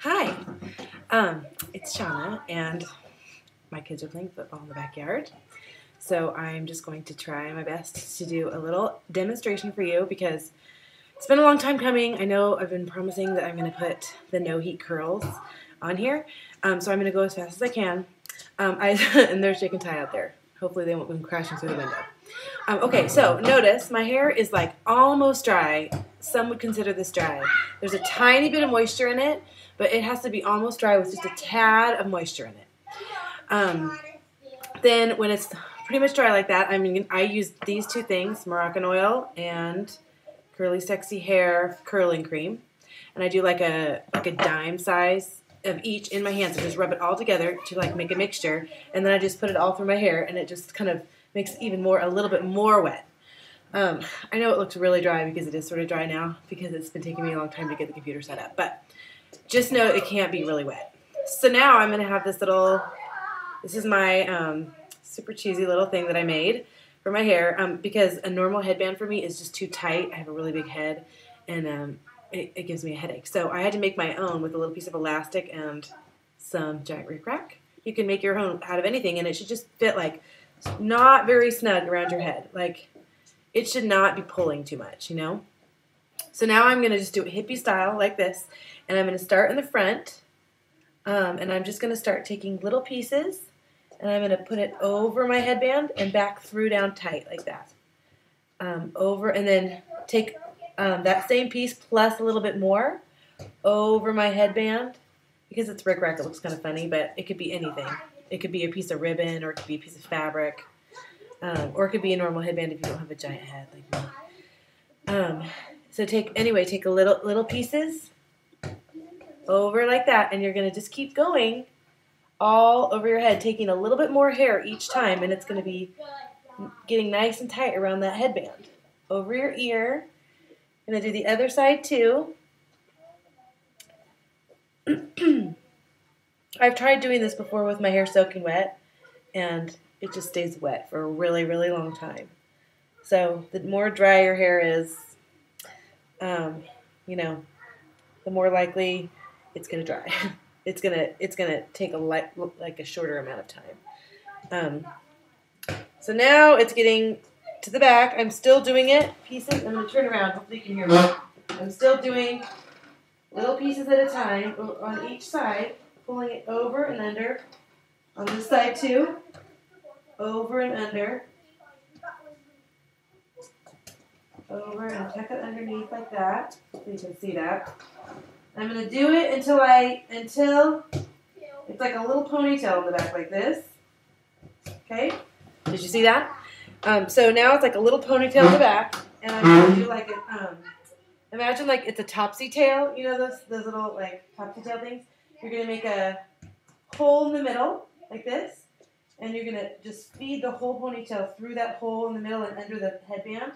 Hi, it's Shauna, and my kids are playing football in the backyard. So I'm just going to try my best to do a little demonstration for you because it's been a long time coming. I know I've been promising that I'm going to put the no heat curls on here, so I'm going to go as fast as I can. And there's Jake and Ty out there. Hopefully they won't come crashing through the window. Okay, so notice my hair is like almost dry. Some would consider this dry. There's a tiny bit of moisture in it, but it has to be almost dry with just a tad of moisture in it. Then when it's pretty much dry like that, I use these two things, Moroccan oil and Curly Sexy Hair curling cream. And I do like a dime size of each in my hands. So just rub it all together to like make a mixture. And then I just put it all through my hair, and it just kind of makes it a little bit more wet. I know it looks really dry because it is sort of dry now because it's been taking me a long time to get the computer set up. But just know it can't be really wet. So now I'm going to have this is my super cheesy little thing that I made for my hair because a normal headband for me is just too tight. I have a really big head, and it gives me a headache. So I had to make my own with a little piece of elastic and some giant rickrack. You can make your own out of anything, and it should just fit like not very snug around your head. Like it should not be pulling too much, you know? So now I'm going to just do it hippie style like this, and I'm going to start in the front, and I'm just going to start taking little pieces, and I'm going to put it over my headband and back through down tight like that. And then take that same piece plus a little bit more over my headband. Because it's rickrack, it looks kind of funny, but it could be anything. It could be a piece of ribbon, or it could be a piece of fabric, or it could be a normal headband if you don't have a giant head like me. So take a little pieces over like that, and you're going to just keep going all over your head, taking a little bit more hair each time, and it's going to be getting nice and tight around that headband. Over your ear. I'm going to do the other side too. I've tried doing this before with my hair soaking wet, and it just stays wet for a really, really long time. So the more dry your hair is, the more likely it's going to dry. It's gonna take a shorter amount of time. So now it's getting to the back. I'm still doing it pieces. I'm gonna turn around. Hopefully you can hear me. I'm still doing little pieces at a time on each side, pulling it over and under. On this side too, over and under, over and tuck it underneath like that. So you can see that. I'm going to do it until it's like a little ponytail in the back like this. Okay? Did you see that? So now it's like a little ponytail in the back, and I'm going to do like imagine like it's a topsy tail, you know those little like topsy tail things? You're going to make a hole in the middle like this, and you're going to just feed the whole ponytail through that hole in the middle and under the headband,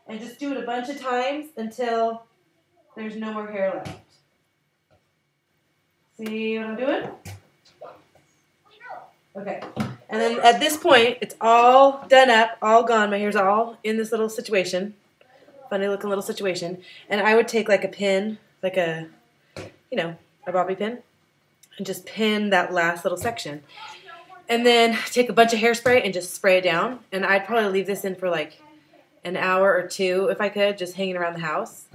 and just do it a bunch of times until there's no more hair left. See what I'm doing? Okay. And then at this point, it's all done up, all gone. My hair's all in this little situation, funny looking little situation. And I would take like a pin, like a bobby pin, and just pin that last little section. And then take a bunch of hairspray and just spray it down. And I'd probably leave this in for like an hour or two if I could, just hanging around the house.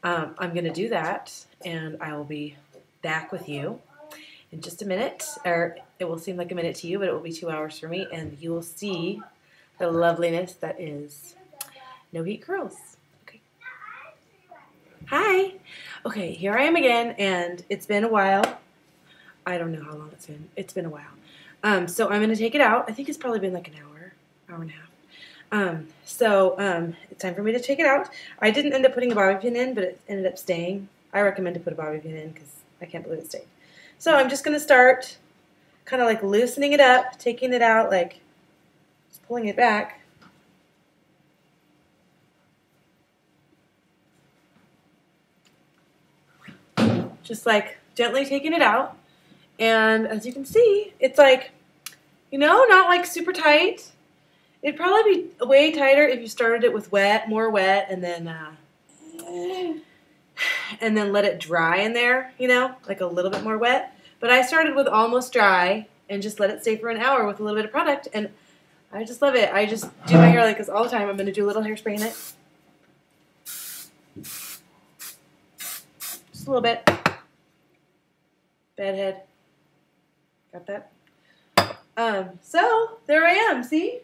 I'm going to do that, and I will be back with you in just a minute, or it will seem like a minute to you, but it will be 2 hours for me, and you will see the loveliness that is no heat curls. Okay. Hi. Okay, here I am again, and it's been a while. I don't know how long it's been. It's been a while. So I'm going to take it out. I think it's probably been like an hour and a half. It's time for me to take it out. I didn't end up putting a bobby pin in, but it ended up staying. I recommend to put a bobby pin in because I can't believe it stayed. So I'm just going to start kind of like loosening it up, taking it out, like just pulling it back. Just like gently taking it out. And as you can see, it's like, not like super tight. It'd probably be way tighter if you started it with more wet, and then and then let it dry in there, you know, like a little bit more wet. But I started with almost dry and just let it stay for an hour with a little bit of product, and I just love it. I just do my hair like this all the time. I'm going to do a little hairspray in it. Just a little bit. Bedhead. Got that? So there I am. See?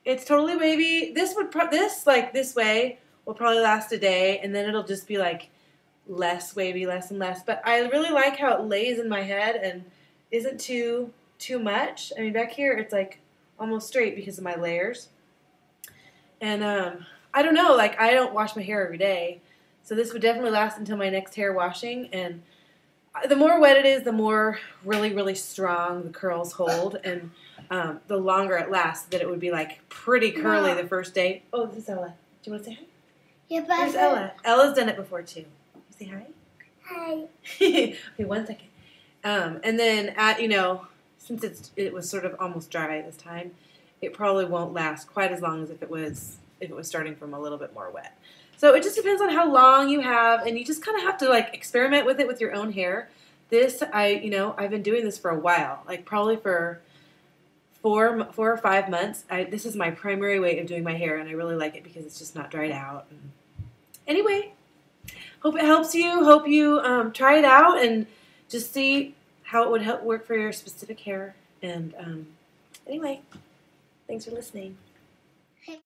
It's totally wavy. This way will probably last a day, and then it'll just be like less wavy, less and less. But I really like how it lays in my head and isn't too much. I mean, back here it's like almost straight because of my layers. And I don't know, like I don't wash my hair every day, so this would definitely last until my next hair washing. And the more wet it is, the more really strong the curls hold, and the longer it lasts. That it would be like pretty curly the first day. Oh, this is Ella. Do you want to say hi? Yeah, but There's Ella. Ella's done it before too. Say hi. Hi. Okay, 1 second. And then since it was sort of almost dry this time, it probably won't last quite as long as if it was starting from a little bit more wet. So it just depends on how long you have, and you just kind of have to like experiment with it with your own hair. This I've been doing this for a while, like probably for 4 or 5 months. This is my primary way of doing my hair, and I really like it because it's just not dried out. Anyway, hope it helps you. Hope you try it out and just see how it would work for your specific hair. And anyway, thanks for listening.